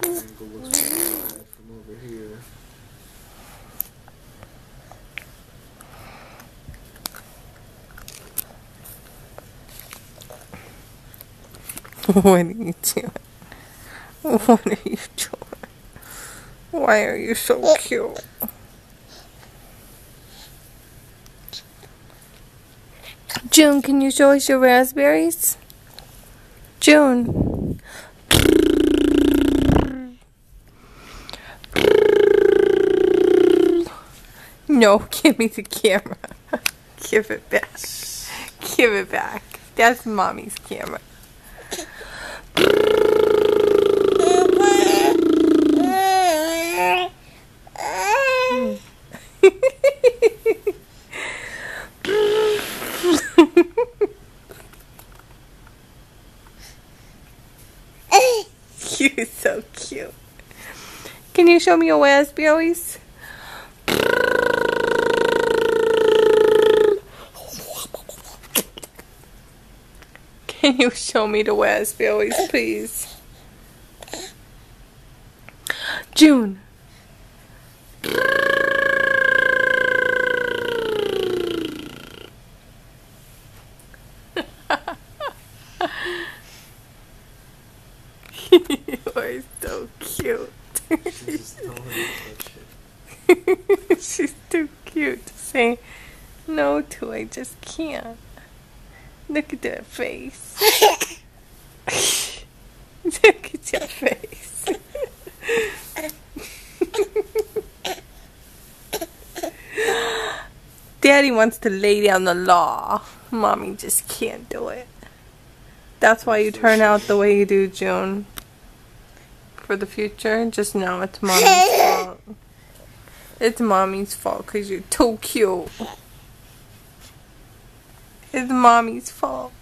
Angle looks pretty bad from over here. What are you doing? What are you doing? Why are you so cute? June, can you show us your raspberries? June. No, give me the camera. Give it back. Give it back. That's mommy's camera. You're so cute. Can you show me your raspberries? Can you show me the raspberries, please? June. You are so cute. She's don't let me touch it. She's too cute to say no to. I just can't. Look at that face. Look at your face. Daddy wants to lay down the law. Mommy just can't do it. That's why you turn out the way you do, June. For the future, just know it's mommy's fault. It's mommy's fault because you're too cute. It's mommy's fault.